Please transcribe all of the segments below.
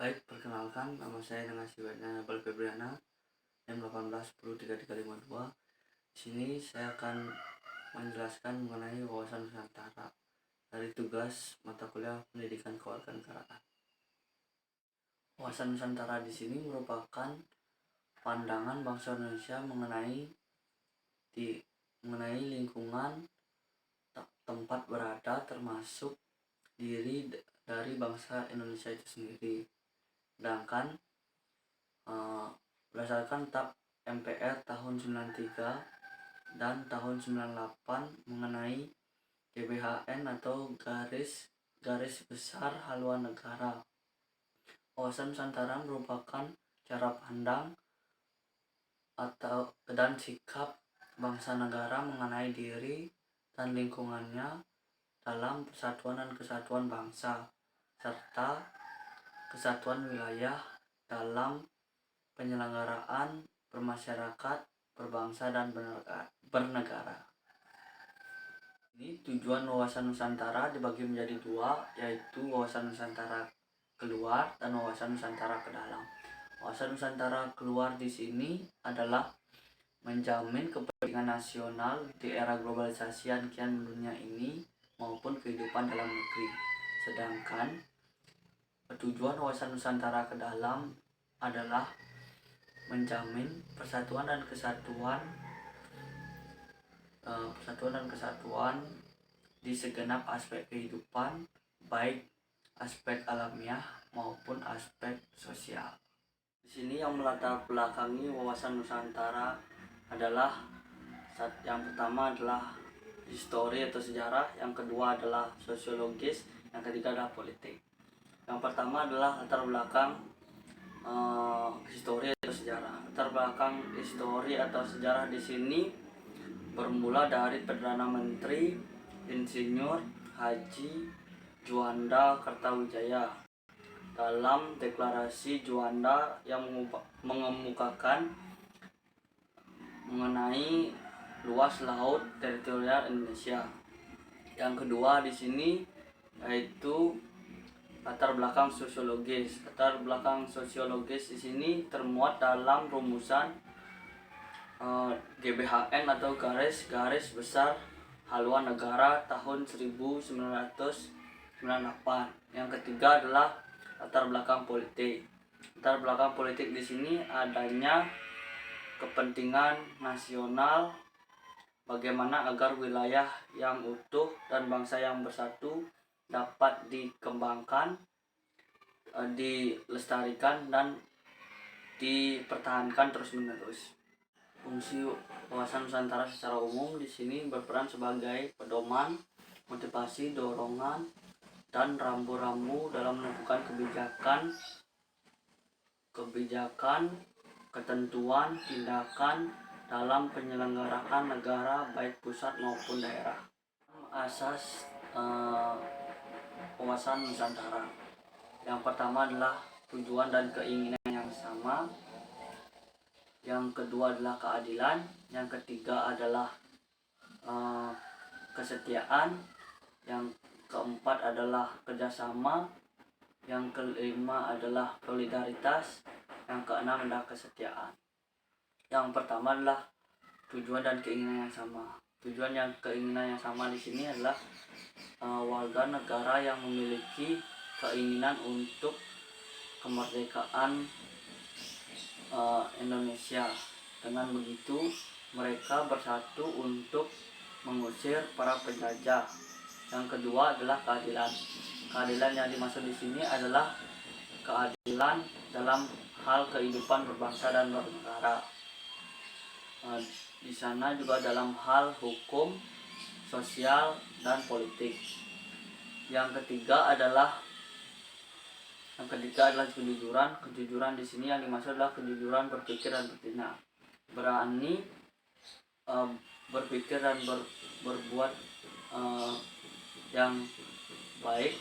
Baik, perkenalkan nama saya dengan Siwetna Nabal Febriana, M18103352. Di sini saya akan menjelaskan mengenai wawasan Nusantara dari tugas mata kuliah Pendidikan Kewarganegaraan. Wawasan Nusantara di sini merupakan pandangan bangsa Indonesia mengenai lingkungan tempat berada, termasuk diri dari bangsa Indonesia itu sendiri. Sedangkan berdasarkan TAP MPR tahun 93 dan tahun 98 mengenai GBHN atau garis besar haluan negara, wawasan Nusantara merupakan cara pandang dan sikap bangsa negara mengenai diri dan lingkungannya dalam persatuan dan kesatuan bangsa serta kesatuan wilayah dalam penyelenggaraan bermasyarakat, berbangsa, dan bernegara. Ini tujuan wawasan Nusantara dibagi menjadi dua, yaitu wawasan Nusantara keluar dan wawasan Nusantara ke dalam. Wawasan Nusantara keluar di sini adalah menjamin kepentingan nasional di era globalisasi yang kian mendunia ini maupun kehidupan dalam negeri. Sedangkan tujuan wawasan Nusantara ke dalam adalah menjamin persatuan dan kesatuan di segenap aspek kehidupan, baik aspek alamiah maupun aspek sosial. Di sini yang melatar belakangi wawasan Nusantara adalah yang pertama adalah histori atau sejarah, yang kedua adalah sosiologis, yang ketiga adalah politik. Yang pertama adalah latar belakang histori atau sejarah. Latar belakang histori atau sejarah di sini bermula dari Perdana Menteri Insinyur Haji Juanda Kertawijaya dalam deklarasi Juanda yang mengemukakan mengenai luas laut teritorial Indonesia. Yang kedua di sini yaitu latar belakang sosiologis. Latar belakang sosiologis di sini termuat dalam rumusan GBHN atau garis besar haluan negara tahun 1998. Yang ketiga adalah latar belakang politik. Latar belakang politik di sini adanya kepentingan nasional, bagaimana agar wilayah yang utuh dan bangsa yang bersatu dapat dikembangkan, dilestarikan, dan dipertahankan terus-menerus. Fungsi wawasan Nusantara secara umum di sini berperan sebagai pedoman, motivasi, dorongan, dan rambu-rambu dalam menentukan kebijakan, ketentuan, tindakan dalam penyelenggaraan negara baik pusat maupun daerah. Asas wawasan Nusantara. Yang pertama adalah tujuan dan keinginan yang sama. Yang kedua adalah keadilan. Yang ketiga adalah kesetiaan. Yang keempat adalah kerjasama. Yang kelima adalah solidaritas. Yang keenam adalah kesetiaan. Yang pertama adalah tujuan dan keinginan yang sama. Tujuan yang keinginan yang sama di sini adalah warga negara yang memiliki keinginan untuk kemerdekaan Indonesia. Dengan begitu mereka bersatu untuk mengusir para penjajah. Yang kedua adalah keadilan. Keadilan yang dimaksud di sini adalah keadilan dalam hal kehidupan berbangsa dan bernegara. Di sana juga dalam hal hukum, sosial, dan politik. Yang ketiga adalah kejujuran. Kejujuran di sini yang dimaksud adalah kejujuran berpikir dan bertindak. Berani berpikir dan berbuat yang baik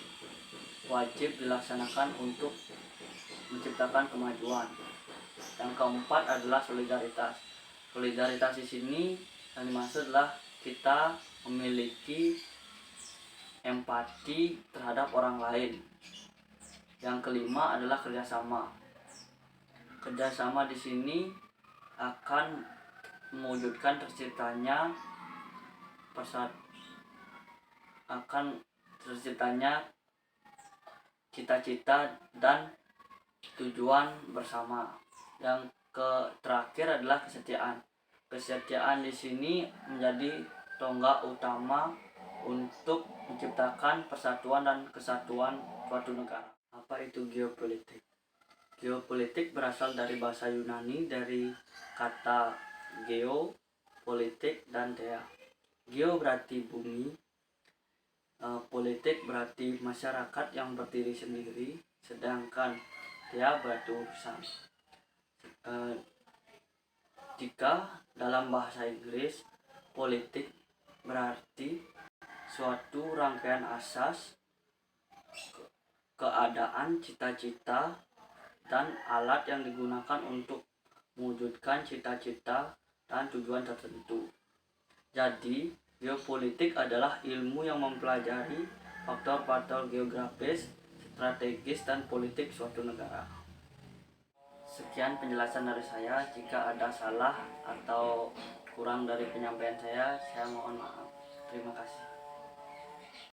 wajib dilaksanakan untuk menciptakan kemajuan. Yang keempat adalah solidaritas. Solidaritas di sini yang dimaksud adalah kita memiliki empati terhadap orang lain. Yang kelima adalah kerjasama. Kerjasama di sini akan mewujudkan terciptanya cita-cita dan tujuan bersama. Yang terakhir adalah kesetiaan. Kesetiaan di sini menjadi tonggak utama untuk menciptakan persatuan dan kesatuan suatu negara. Apa itu geopolitik? Geopolitik berasal dari bahasa Yunani dari kata geo, politik, dan thea. Geo berarti bumi, politik berarti masyarakat yang berdiri sendiri, sedangkan thea berarti urusan. Jika dalam bahasa Inggris, politik berarti suatu rangkaian asas, keadaan, cita-cita, dan alat yang digunakan untuk mewujudkan cita-cita dan tujuan tertentu. Jadi, geopolitik adalah ilmu yang mempelajari faktor-faktor geografis, strategis, dan politik suatu negara. Sekian penjelasan dari saya. Jika ada salah atau kurang dari penyampaian saya mohon maaf. Terima kasih.